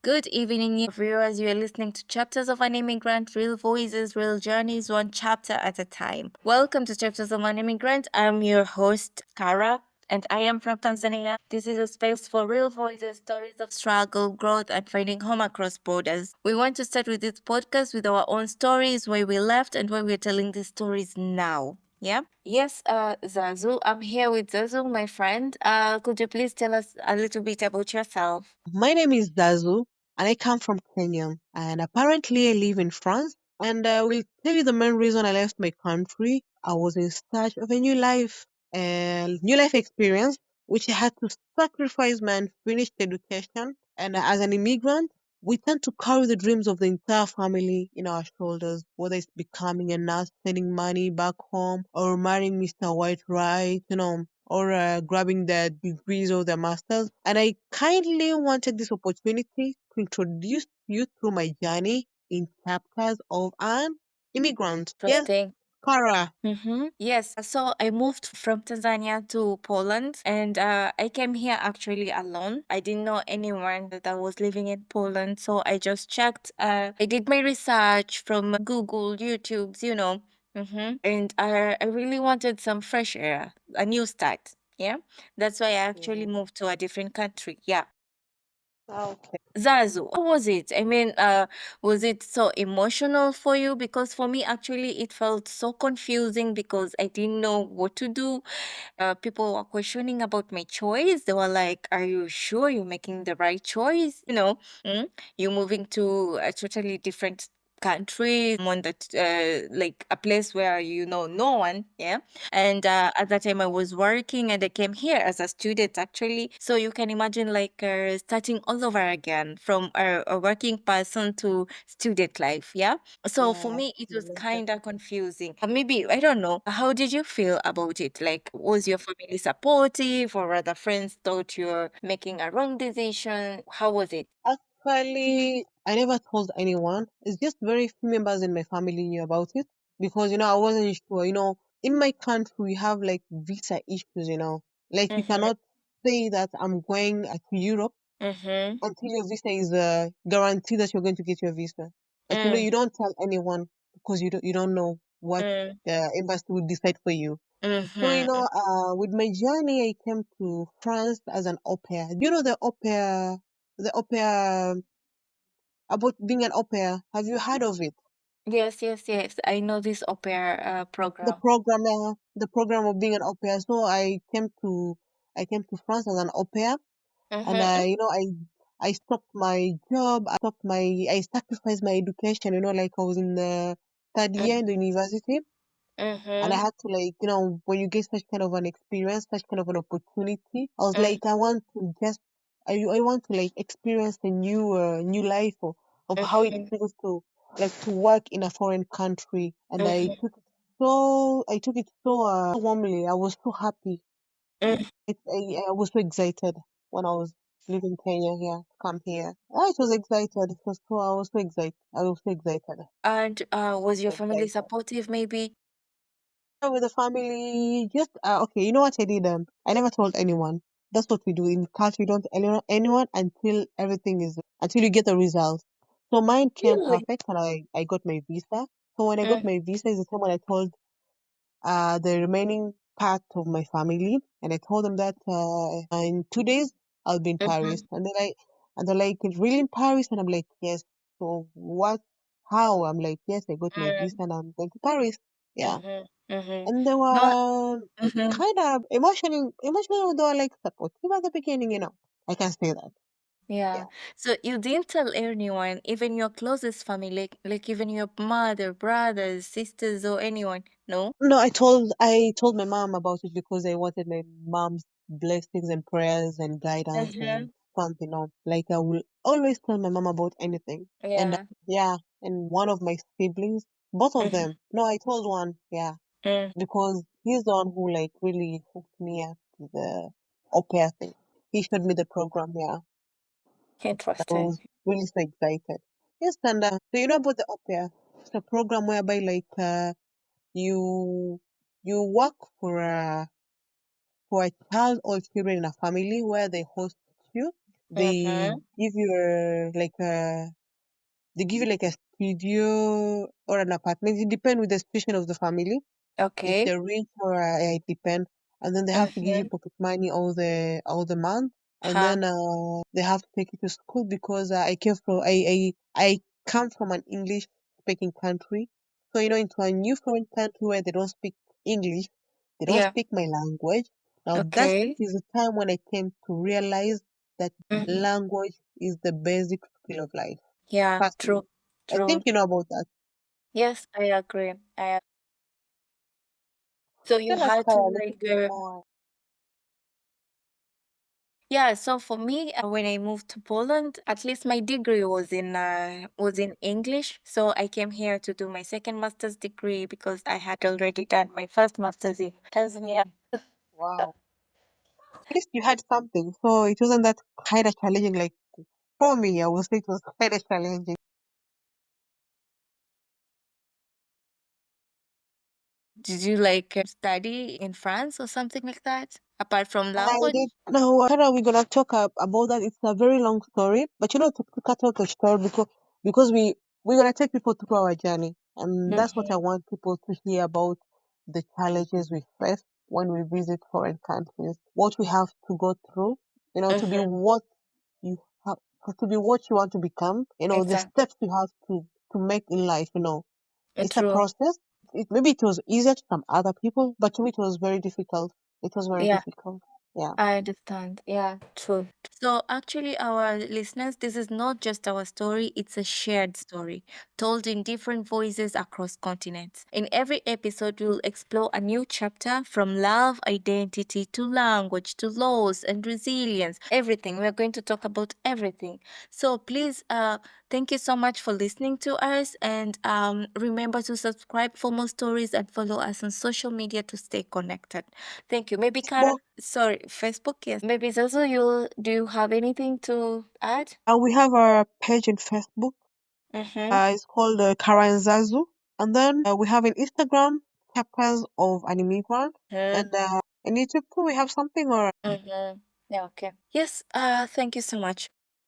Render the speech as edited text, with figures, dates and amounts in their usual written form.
Good evening, viewers. You are listening to Chapters of an Immigrant, real voices, real journeys, one chapter at a time. Welcome to Chapters of an Immigrant. I'm your host, Kara, and I am from Tanzania. This is a space for real voices, stories of struggle, growth, and finding home across borders. We want to start with this podcast with our own stories, where we left and where we're telling these stories now. Yeah. Yes, Zazu. I'm here with Zazu, my friend. Could you please tell us a little bit about yourself? My name is Zazu, and I come from Kenya. And apparently, I live in France. And I will tell you the main reason I left my country. I was in search of a new life experience, which I had to sacrifice my unfinished education. And as an immigrant, we tend to carry the dreams of the entire family in our shoulders, whether it's becoming a nurse, sending money back home, or marrying Mr. White Right, or grabbing their degrees or their masters. And I kindly wanted this opportunity to introduce you through my journey in chapters of an immigrant. Yes, Interesting. Kara. Yes. So I moved from Tanzania to Poland and I came here actually alone. I didn't know anyone that was living in Poland. So I just checked. I did my research from Google, YouTube. And I really wanted some fresh air, a new start. Yeah. That's why I actually Yeah. moved to a different country. Yeah. Okay. Zazu, how was it? I mean, was it so emotional for you? Because for me, actually, it felt so confusing because I didn't know what to do. People were questioning about my choice. They were like, "Are you sure you're making the right choice? You're moving to a totally different country, one that, like a place where you know no one." Yeah. And at that time, I was working and I came here as a student, actually. So you can imagine like starting all over again from a working person to student life. Yeah. So for Yeah, me, it was absolutely. kind of confusing. Maybe, I don't know. How did you feel about it? Like, was your family supportive or rather friends thought you're making a wrong decision? How was it? Actually, I never told anyone. It's just very few members in my family knew about it because, I wasn't sure. In my country, we have like visa issues. Like you Mm-hmm. cannot say that I'm going to Europe Mm-hmm. until your visa is guaranteed that you're going to get your visa. Like, Mm, you don't tell anyone because you don't know what mm, the embassy would decide for you. So, mm-hmm. with my journey, I came to France as an au pair. Do you know the au pair about being an au pair? Have you heard of it? Yes, yes, yes. I know this opera The program. program, the program of being an au pair. So I came to France as an au pair, and Mm-hmm. I stopped my job. I sacrificed my education. Like I was in the third year in the university, and I Mm-hmm. had to, like, when you get such kind of an experience, such kind of an opportunity, I was like, I want to like experience a new life of how it Mm-hmm. feels to like to work in a foreign country, and Mm-hmm. I took it so warmly. I was so happy. I was so excited when I was leaving Kenya here to come here. I was excited. I was so excited. I was so excited. And was your So family excited. supportive, maybe? With the family, just okay. You know what I did? I never told anyone. That's what we do in culture. You don't tell anyone until you get the results. So mine came Really? perfect, and I got my visa. So when I got Mm, my visa, is the time when I told the remaining part of my family, and I told them that in 2 days I'll be in Paris, mm-hmm. and they're like, really in Paris, and I'm like, yes. So what? How? I'm like, yes, I got my visa, Mm, and I'm going to Paris. Yeah, mm-hmm. Mm-hmm. and they No. were Mm-hmm. kind of emotional, they were like supportive at the beginning. I can say that. Yeah. Yeah. So you didn't tell anyone, even your closest family, like even your mother, brothers, sisters, or anyone? No? No, I told my mom about it because I wanted my mom's blessings and prayers and guidance Mm-hmm. and something. Like I will always tell my mom about anything. And Yeah. yeah, and one of my siblings, both of Mm-hmm. them. No, I told one, yeah, Mm. because he's the one who like really hooked me up to the au pair thing. He showed me the program, yeah. I Interesting. was really so excited. Yes, and so you know about the au pair? It's a program whereby like you you work for a child or children in a family where they host you. They Mm-hmm. give you they give you like a studio or an apartment. It depends with the situation of the family. If Okay. they're rich or it depends. And then they have to give you Mm-hmm. pocket money all the month. And Huh. then they have to take you to school because I come from an English speaking country. So into a new foreign country where they don't speak English, they don't Yeah. speak my language. Now that Okay. is the time when I came to realize that Mm-hmm. language is the basic skill of life. Yeah. Trust me. True. I True. think you know about that. Yes, I agree. So you Tell us, had to Kara, a little like bit more. yeah, so for me, when I moved to Poland, at least my degree was in English. So I came here to do my second master's degree because I had already done my first master's in Tanzania. Wow. At least you had something. So it wasn't that kind of challenging. Like for me, I would say it was kind of challenging. Did you like study in France or something like that, apart from I language? did. No, Kara, we're gonna talk about that. It's a very long story, but to cut out the story because we're gonna take people through our journey, and that's what I Mm-hmm. want people to hear about the challenges we face when we visit foreign countries, what we have to go through, to be Mm-hmm. what you have to be what you want to become, the Exactly. steps you have to make in life. It's a True. process. Maybe it was easier to some other people, but to me it was very difficult. It was very Yeah. difficult. Yeah. I understand. Yeah, true. So, actually, our listeners, this is not just our story, it's a shared story told in different voices across continents. In every episode, we'll explore a new chapter from love, identity, to language, to laws and resilience. Everything. We're going to talk about everything. So, please, thank you so much for listening to us. And remember to subscribe for more stories and follow us on social media to stay connected. Thank you. Maybe Kara, Facebook, sorry, Facebook, yes. Maybe Zazu, do you have anything to add? we have a page in Facebook. Mm-hmm. It's called Kara and Zazu. And then we have an Instagram, Chapters of an Immigrant. And in YouTube too, we have something or Mm-hmm. Yeah, okay. Yes, thank you so much.